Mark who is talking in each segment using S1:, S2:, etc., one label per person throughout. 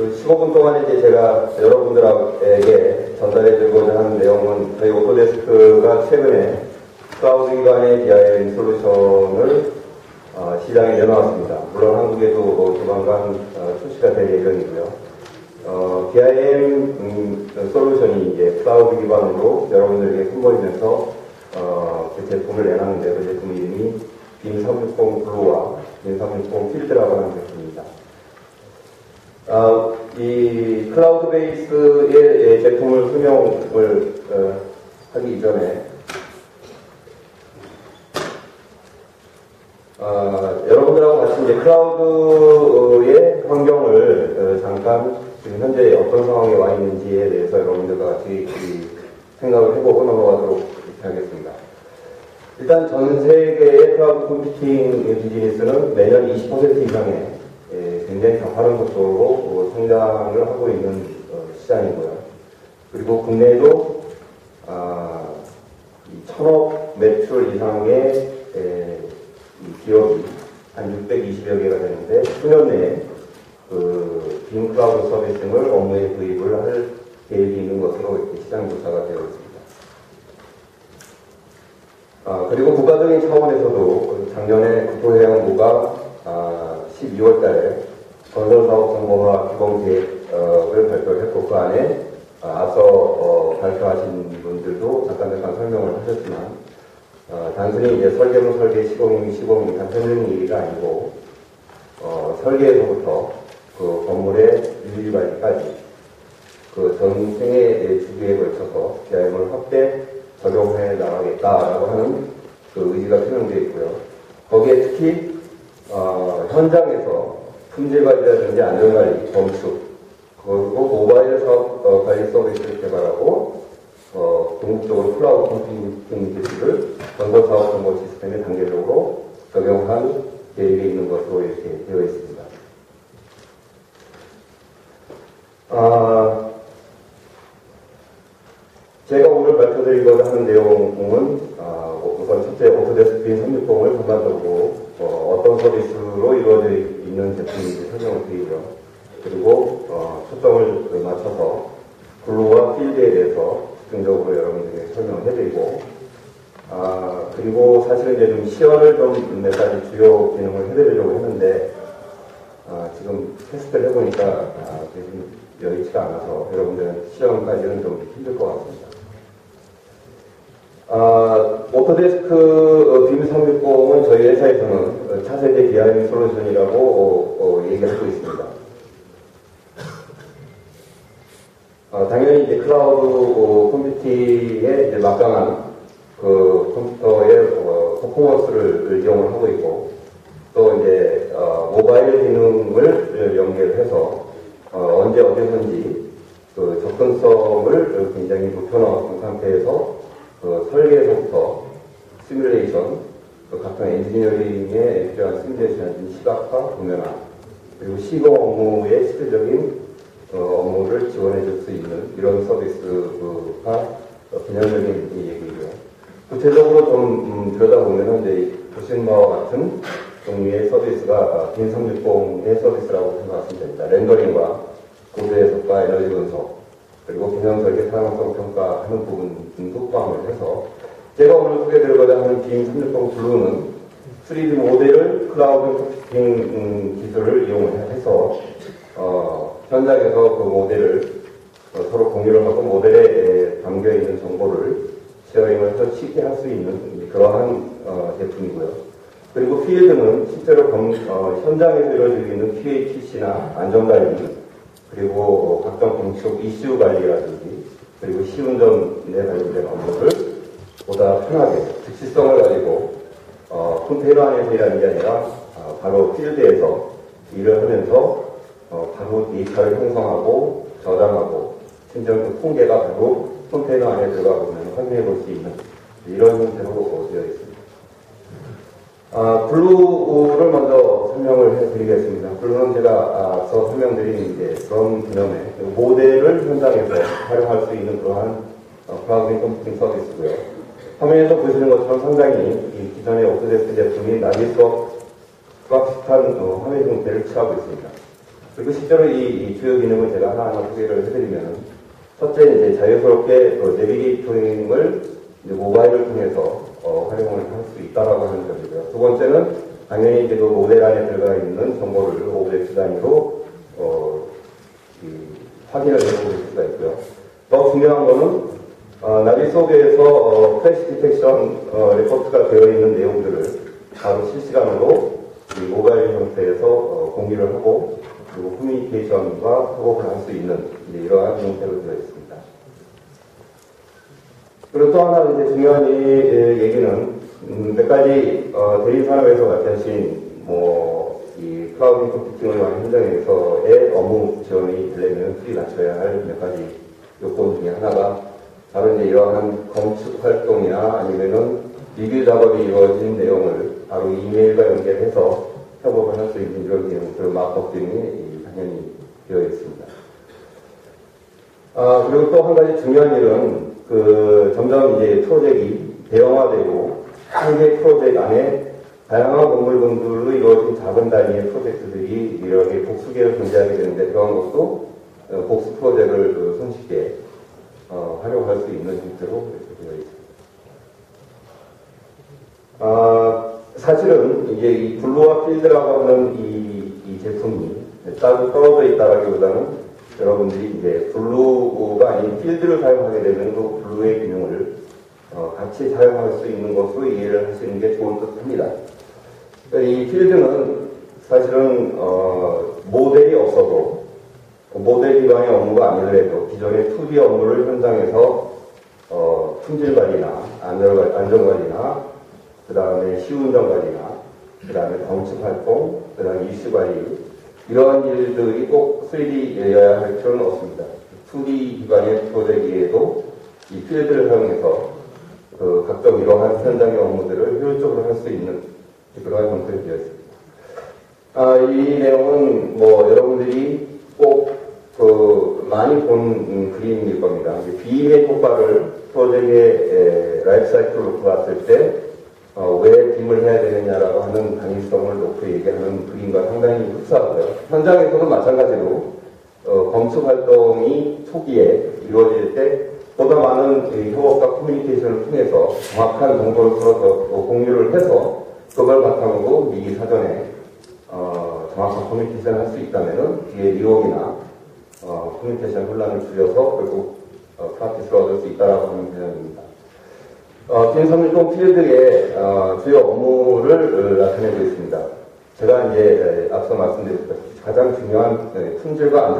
S1: 그 15분 동안 이제 제가 여러분들에게 전달해 드리고자 하는 내용은 저희 오토데스크가 최근에 클라우드 기반의 DIM 솔루션을 시장에 내놓았습니다. 물론 한국에도 조만간 출시가 될 예정이고요. DIM 솔루션이 이제 클라우드 기반으로 여러분들에게 선보이면서 그 제품을 내놨는데 그 제품 이름이 빔360 블루와 빔360 필드라고 하는 제품입니다. 이 클라우드 베이스의 제품을 설명을 하기 이전에 여러분들하고 같이 이제 클라우드의 환경을 잠깐 지금 현재 어떤 상황에 와 있는지에 대해서 여러분들과 같이 생각을 해보고 넘어가도록 하겠습니다. 일단 전 세계의 클라우드 컴퓨팅 비즈니스는 매년 20% 이상의 굉장히 가파른 속도로 성장을 하고 있는 시장이고요. 그리고 국내에도 1000억 매출 이상의 기업이 한 620여 개가 되는데 수년 내에 빔 클라우드 서비스를 업무에 도입을 할 계획이 있는 것으로 이렇게 시장 조사가 되어 있습니다. 그리고 국가적인 차원에서도 작년에 국토해양부가 12월 달에 건설사업 정보화 기본 계획을 발표를 했고 그 안에 앞서 발표하신 분들도 잠깐 설명을 하셨지만 단순히 이제 설계문 설계 시공이 단편적인 얘기가 아니고 설계에서부터 그 건물의 유지 관리까지 그 전생의 주기에 걸쳐서 DIM을 확대 적용해 나가겠다라고 하는 그 의지가 표명되어 있고요. 거기에 특히 현장에서 품질 관리라든지 안전관리, 건축, 그리고 모바일 사업 관리 서비스를 개발하고 궁극적으로 클라우드 컴퓨팅 기술을 건설사업 정보 시스템에 단계적으로 적용한 계획이 있는 것으로 이렇게 되어 있습니다. 제가 오늘 발표드리고자 하는 내용은 우선 첫째 오토데스크 빔360을 전반적으로 어떤 서비스로 이루어져 있는 제품인지 설명을 드리고요. 그리고 초점을 맞춰서 블루와 필드에 대해서 집중적으로 여러분들에게 설명을 해드리고 그리고 사실은 이제 좀 시연을 좀 몇 가지 주요 기능을 해드리려고 했는데 지금 테스트를 해보니까 좀 여의치가 않아서 여러분들은 시연까지는 좀 힘들 것 같습니다. 오토데스크 빔360은 저희 회사에서는 차세대 DIM 솔루션이라고 얘기하고 있습니다. 당연히 이제 클라우드 컴퓨팅의 이제 막강한 그 컴퓨터의 퍼포먼스를 이용을 하고 있고 또 이제 모바일 기능을 연결해서 언제 어디서든지 그 접근성을 굉장히 높여놓은 상태에서 설계에서부터 시뮬레이션, 각종 엔지니어링에 필요한 시뮬레이션, 시각화, 도면화, 그리고 시공 업무의 실질적인 업무를 지원해줄 수 있는 이런 서비스가 개념적인 얘기고요. 구체적으로 좀 들여다보면 이제 보신 바와 같은 종류의 서비스가 빔360의 서비스라고 생각하시면 됩니다. 렌더링과 고도 해석과 에너지 분석, 그리고 기능 설계 사용성 평가하는 부분 등도 포함을 해서 제가 오늘 소개드리고자 하는 빔360 블루는 3D 모델을 클라우드 컴퓨팅 기술을 이용해서 현장에서 그 모델을 서로 공유를 하고 모델에 담겨있는 정보를 쉐어링을 해서 쉽게 할 수 있는 그러한 제품이고요. 그리고 필드는 실제로 현장에서 이루어지고 있는 QA/QC나 안전관리, 그리고 각종 건축 이슈 관리라든지, 그리고 시운전에 관련된 업무를 보다 편하게, 즉시성을 가지고, 컨테이너 안에서 일하는 게 아니라, 바로 필드에서 일을 하면서, 바로 데이터를 형성하고, 저장하고, 심지어 그 통계가 바로 컨테이너 안에 들어가 보면 확인해 볼 수 있는, 이런 형태로 되어 있습니다. 블루를 먼저 설명을 해드리겠습니다. 블루는 제가 앞서 설명드린 이제 그런 개념의 모델을 현장에서 활용할 수 있는 그러한 클라우드 컴퓨팅 서비스고요. 화면에서 보시는 것처럼 상당히 이 기존의 오토데스크 제품이 나비수업과 비슷한 화면 형태를 취하고 있습니다. 그리고 실제로 이 주요 기능을 제가 하나하나 소개를 해드리면, 첫째, 이제 자유스럽게 내비게이터링을 이제 모바일을 통해서 활용을 할 수 있다라고 하는 점이고요. 두 번째는 당연히 이제 그 모델 안에 들어가 있는 정보를 오브젝트 단위로 확인을 해볼 수가 있고요. 더 중요한 거는 나비 속에서 플래시 디텍션 레포트가 되어 있는 내용들을 바로 실시간으로 이 모바일 형태에서 공유를 하고, 그리고 커뮤니케이션과 협업을 할 수 있는 이러한 형태로 되어 있습니다. 그리고 또 하나 이제 중요한 얘기는 몇 가지 대리산업에서 맡으신 이 클라우드 컴퓨팅을 위한 현장에서의 업무 지원이 되려면 수리 갖춰야 할 몇 가지 요건 중에 하나가 바로 이제 이러한 건축 활동이나 아니면은 리뷰 작업이 이루어진 내용을 바로 이메일과 연결해서 협업을 할 수 있는 이런 내용들, 마크업 등이 당연히 되어 있습니다. 그리고 또 한 가지 중요한 일은 점점 이제 프로젝트이 대형화되고 한 개 프로젝트 안에 다양한 건물군들로 이루어진 작은 단위의 프로젝트들이 여러 개 복수계를 존재하게 되는데, 그런 것도 복수 프로젝트를 손쉽게 활용할 수 있는 형태로 이렇게 되어 있습니다. 사실은 이제 이 블루와 필드라고 하는 이 제품이 따로 떨어져 있다라기보다는 여러분들이 이제 블루가 아닌 필드를 사용하게 되면 그 블루의 기능을 같이 사용할 수 있는 것으로 이해를 하시는 게 좋을 듯 합니다. 이 필드는 사실은 모델이 없어도, 모델 기반의 업무가 아니더라도 기존의 2D 업무를 현장에서 품질 관리나 안전 관리나 그 다음에 시운전 관리나 그 다음에 건축 활동, 그 다음에 이슈 관리, 이러한 일들이 꼭 3D여야 할 필요는 없습니다. 2D 기반의 프로젝트에도 이 필드를 사용해서 각종 이러한 현장의 업무들을 효율적으로 할 수 있는 그러한 형태로 되어 있습니다. 이 내용은 여러분들이 꼭 많이 본 그림일 겁니다. 빔의 효과를 프로젝트의 라이프 사이클로 놓고 봤을 때 왜 빔을 해야 되느냐라고 하는 당위성을 놓고 얘기하는 그림과 상당히 흡사하고요. 현장에서는 마찬가지로 건축 활동이 초기에 이루어질 때 보다 많은 협업과 커뮤니케이션을 통해서 정확한 정보를 서로 공유를 해서 그걸 바탕으로 미리 사전에 정확한 커뮤니케이션을 할 수 있다면은 뒤에 리옥이나 커뮤니케이션 혼란을 줄여서 결국 프라티스를 얻을 수 있다라고 하는 개념입니다. 빔360 필드의 주요 업무를 나타내고 있습니다. 제가 이제 앞서 말씀드렸다시피 가장 중요한 품질과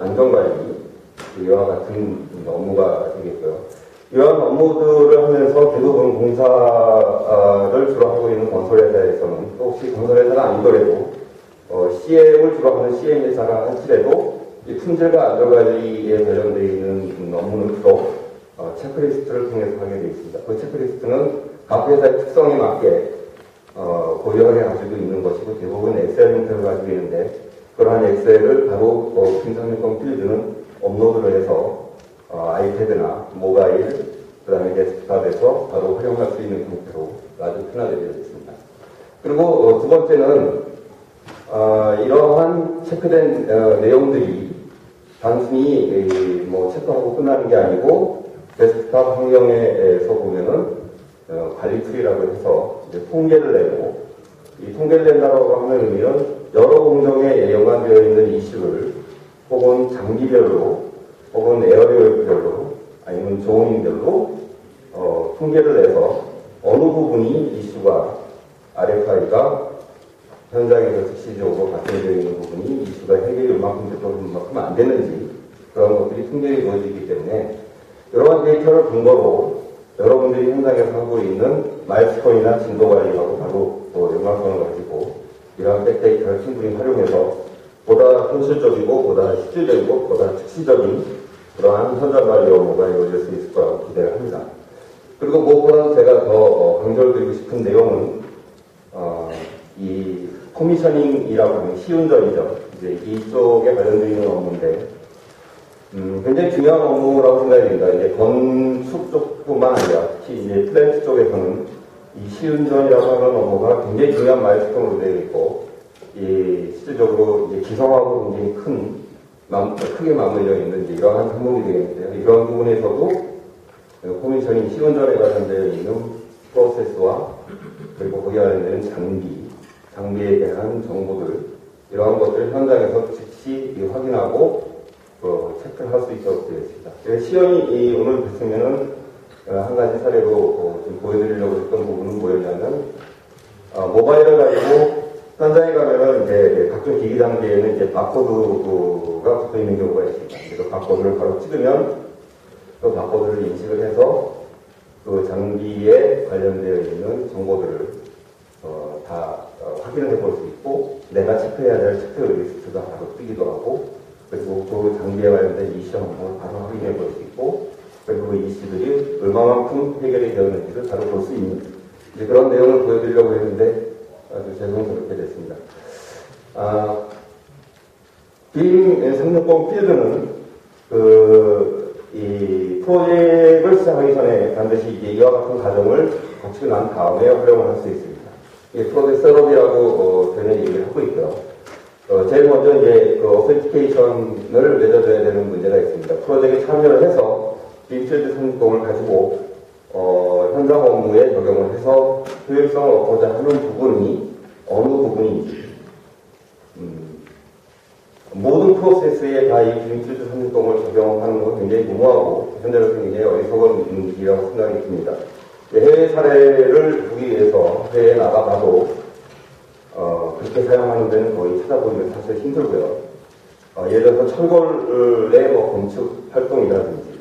S1: 안전관리, 이와 같은 업무가 되겠고요. 이러한 업무들을 하면서 대부분 공사를 주로 하고 있는 건설회사에서는, 또 혹시 건설회사가 아니더라도 CM을 주로 하는 CM회사가 할지라도 이 품질과 안전관리에 관련되어 있는 업무는 주로 체크리스트를 통해서 하게 되어 있습니다. 그 체크리스트는 각 회사의 특성에 맞게 고유하게 가지고 있는 것이고, 대부분 엑셀 형태를 가지고 있는데, 그러한 엑셀을 바로 빔360 필드는 업로드를 해서 아이패드나 모바일, 그 다음에 데스크탑에서 바로 활용할 수 있는 형태로 아주 편하게 되어 있습니다. 그리고 두 번째는 이러한 체크된 내용들이 단순히 체크하고 끝나는 게 아니고, 데스크탑 환경에서 보면은 관리 툴이라고 해서 이제 통계를 내고, 이 통계를 낸다고 하는 의미는 여러 공정에 연관되어 있는 이슈를 혹은 장비별로 혹은 에어리어별로 아니면 조응별로 통계를 내서 어느 부분이 이슈가 RFI가 현장에서 즉시적으로 발생되어 있는 부분이 이슈가 해결이 얼마큼 됐고 얼마큼 안 되는지, 그런 것들이 통계에 이루어지기 때문에 이러한 데이터를 근거로 여러분들이 현장에서 하고 있는 마일스톤이나 진도 관리하고 바로 연관성을 가지고 이러한 백데이터를 충분히 활용해서 보다 현실적이고 보다 실질적이고 보다 즉시적인 그러한 현장 관리 업무가 이루어질 수 있을 거라고 기대를 합니다. 그리고 무엇보다 제가 더 강조를 드리고 싶은 내용은 이 커미셔닝이라고 하는 시운전이죠. 이제 이쪽에 관련되어 있는 업무인데 굉장히 중요한 업무라고 생각이 됩니다. 이제 건축 쪽뿐만 아니라 특히 이제 플랜트 쪽에서는 이 시운전이라고 하는 업무가 굉장히 중요한 마일스톤으로 되어 있고, 실질적으로 이제 기성하고 굉장히 크게 맞물려 있는 이제 이러한 항목이 되겠는데요. 이런 부분에서도 코미션이 시운전에 관련되어 있는 프로세스와 그리고 거기에 관련되는 장비에 대한 정보들, 이러한 것들을 현장에서 즉시 확인하고 체크를 할 수 있도록 되어 있습니다. 시연이 오늘 됐으면은 한 가지 사례로 좀 보여드리려고 했던 부분은 뭐였냐면, 모바일을 가지고 현장에 가면은 이제 각종 기기 장비에는 이제 바코드가 붙어 있는 경우가 있습니다. 그래서 바코드를 바로 찍으면 그 바코드를 인식을 해서 그 장비에 관련되어 있는 정보들을 다 확인을 해볼 수 있고, 내가 체크해야 될 체크 리스트가 바로 뜨기도 하고, 그리고 그 장비에 관련된 이슈 항목을 바로 확인해 볼 수 있고, 그리고 그 이슈들이 얼마만큼 해결이 되었는지를 바로 볼 수 있는 이제 그런 내용을 보여드리려고 했는데 아주 죄송스럽게 됐습니다. 빔 360 필드는 이 프로젝트를 시작하기 전에 반드시 이와 같은 과정을 거치고 난 다음에 활용을 할 수 있습니다. 이게 프로젝트 셋업이라고 되는 얘기를 하고 있고요. 제일 먼저 이제 어센티케이션을 맺어줘야 되는 문제가 있습니다. 프로젝트에 참여를 해서 빔필드 360을 가지고 현장 업무에 적용을 해서 효율성을 얻고자 하는 부분이 어느 부분인지, 모든 프로세스에 다 이 빔필드 360을 적용하는 건 굉장히 무모하고 현재로서 굉장히 어리석은 일이라고 생각이 듭니다. 해외 사례를 보기 위해서 해외에 나가봐도 그렇게 사용하는 데는 거의 찾아보기는 사실 힘들고요. 예를 들어서 철골의 건축 활동이라든지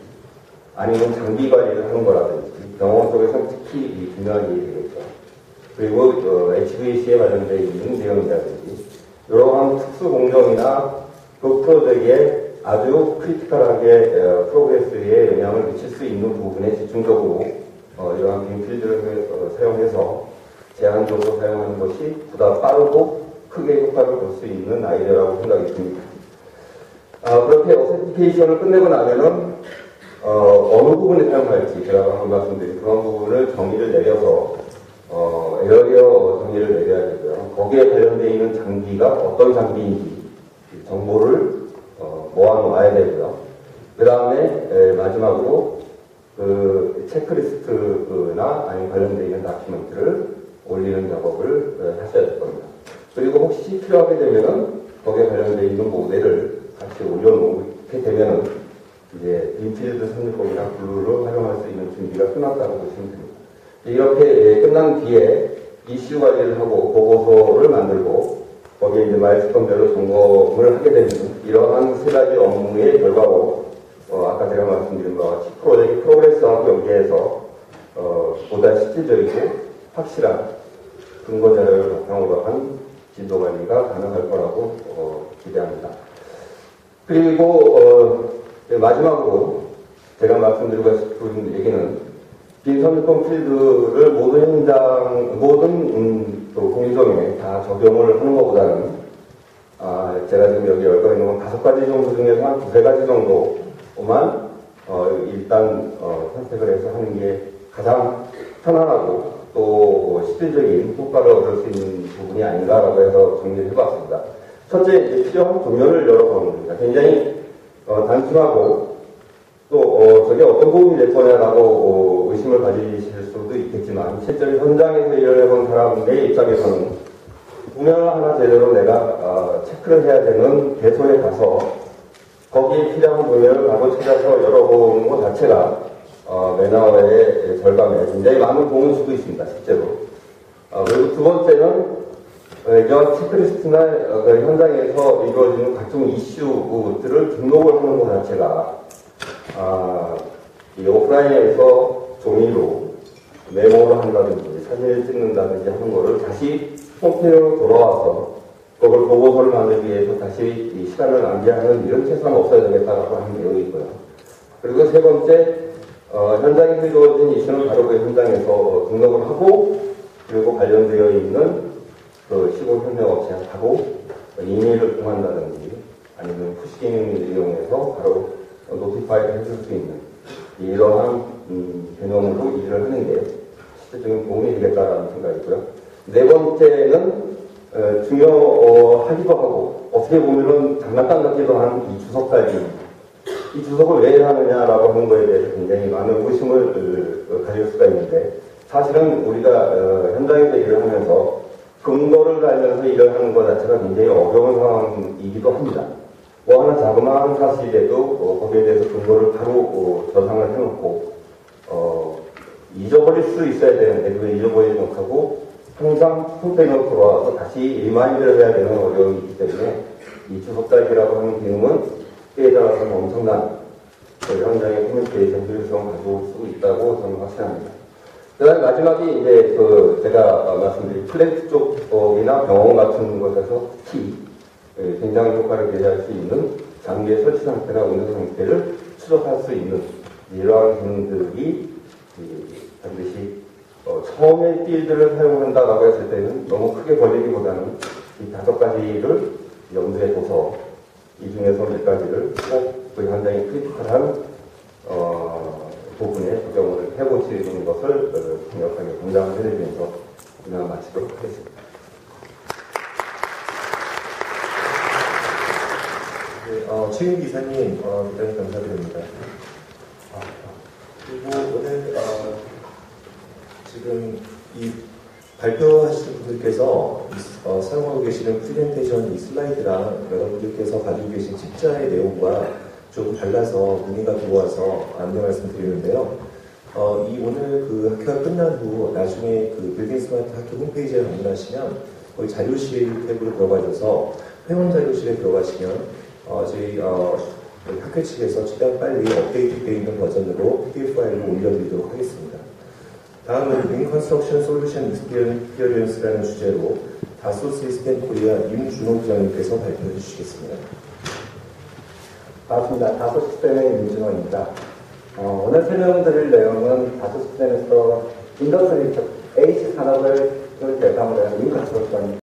S1: 아니면 장비 관리를 하는 거라든지 병원 속에서는 특히 중요한 일이 되겠죠. 그리고 HVAC에 관련되어 있는 내용이라든지 이러한 특수 공정이나 그 프로젝트에 아주 크리티컬하게 프로그레스에 영향을 미칠 수 있는 부분에 집중적으로 이러한 빔필드를 사용해서 제한적으로 사용하는 것이 보다 빠르고 크게 효과를 볼 수 있는 아이디어라고 생각이 듭니다. 그렇게 어센티케이션을 끝내고 나면은 어느 부분에 사용할지 제가 방금 말씀드린 그런 부분을 정의를 내려서 에어리어 정의를 내려야 되고요. 거기에 관련되어 있는 장비가 어떤 장비인지 정보를 모아놓아야 되고요. 그 다음에 마지막으로 그 체크리스트나 아니면 관련되어 있는 다큐멘트를 올리는 작업을 하셔야 될 겁니다. 그리고 혹시 필요하게 되면은 거기에 관련되어 있는 모델을 같이 올려놓게 되면은 이제 빔필드 360이나 블루를 활용할 수 있는 준비가 끝났다고 보시면 됩니다. 이렇게 끝난 뒤에 이슈 관리를 하고 보고서를 만들고 거기에 이제 마일스톤별로 점검을 하게 되면 이러한 세 가지 업무의 결과로 아까 제가 말씀드린 바와 같이 프로젝트 프로그레스하고 연계해서 보다 실질적이고 확실한 근거 자료를 바탕으로 한 진도 관리가 가능할 거라고 기대합니다. 그리고 마지막으로 제가 말씀드리고 싶은 얘기는 빔360 필드를 모든 공정에 다 적용을 하는 것보다는 제가 지금 여기 열거 있는 건 5가지 정도 중에서 한 2-3가지 정도만 일단 선택을 해서 하는 게 가장 편안하고 또 실질적인 효과를 얻을 수 있는 부분이 아닌가라고 해서 정리를 해봤습니다. 첫째, 이제 필요한 도면을 열어보는 겁니다. 굉장히 단순하고 또 저게 어떤 도움이 될 거냐라고 의심을 가지실 수도 있겠지만 실제로 현장에서 일을 해본 사람의 입장에서는 도면을 하나 제대로 내가 체크를 해야 되는 대소에 가서 거기에 필요한 도면을 바로 찾아서 열어보는 것 자체가 매너의 절감에 굉장히 많은 도움을 주고 있습니다. 실제로. 그리고 두 번째는 이런 체크리스트나 현장에서 이루어지는 각종 이슈들을 등록을 하는 것 자체가 이 오프라인에서 종이로 메모를 한다든지 사진을 찍는다든지 하는 거를 다시 홈페이지로 돌아와서 그걸 보고서를 만들기 위해서 다시 이 시간을 낭비하는 일은 최소한 없어야 되겠다라고 하는 내용이 있고요. 그리고 세 번째, 현장에서 이루어진 이슈는 바로 그 현장에서 등록을 하고 그리고 관련되어 있는 그 시공 협력 업체하고 이메일을 통한다든지 아니면 푸시링을 이용해서 바로 노티파이를 해줄 수 있는 이러한 개념으로 일을 하는 게 실질적인 도움이 되겠다라는 생각이고요. 네 번째는 중요하기도 하고 어떻게 보면은 장난감 같기도 한 이 주석까지 이 주석을 왜 하느냐라고 하는 거에 대해서 굉장히 많은 의심을 가질 수가 있는데 사실은 우리가 현장에서 일을 하면서 근거를 알면서 일을 하는 것 자체가 굉장히 어려운 상황이기도 합니다. 뭐 하나 자그마한 사실에도 거기에 대해서 근거를 바로 저장을 해놓고 잊어버릴 수 있어야 되는데 그걸 잊어버리지 못하고 항상 홈페이지로 돌아와서 다시 리마인드를 해야 되는 어려움이 있기 때문에 이 주석달기라고 하는 기능은 때에 따라서는 엄청난 현장의 커뮤니케이션 효율성을 가져올 수 있다고 저는 확신합니다. 그 다음에 마지막에 이제 제가 말씀드린 플랜트 쪽이나 병원 같은 곳에서 특히 굉장히 효과를 기대할 수 있는 장비의 설치 상태나 운영 상태를 추적할 수 있는 이러한 기능들이 반드시 처음에 필드를 사용한다라고 했을 때는 너무 크게 걸리기보다는 이 5가지를 염두에 둬서 이 중에서 몇 가지를 꼭 그 현장이 크리티컬한 부분에 적용을 해보시는 것을 강력하게 권장을 해드리면서 이만 마치도록 하겠습니다.
S2: 네, 최윤 기사님 대단히 감사드립니다. 그리고 오늘 지금 이 발표하신 분들께서 사용하고 계시는 프레젠테이션 이 슬라이드랑 여러분들께서 가지고 계신 책자의 내용과 조금 달라서 문의가 들어와서 안내 말씀드리는데요. 이 오늘 그 학회가 끝난 후 나중에 그 빌딩 스마트 학회 홈페이지에 방문하시면 거기 자료실 탭으로 들어가셔서 회원 자료실에 들어가시면 저희 학회 측에서 최대한 빨리 업데이트되어 있는 버전으로 PDF 파일을 올려드리도록 하겠습니다. 다음은 링 컨스트럭션 솔루션 익스피리언스라는 주제로 다소 시스템 코리아 임준호 부장님께서 발표해 주시겠습니다.
S3: 반갑습니다. 다소 시스템의 임준호입니다. 오늘 설명드릴 내용은 다소 시스템에서 인더스트리 AC 산업을 대상으로 한 링 컨스트럭션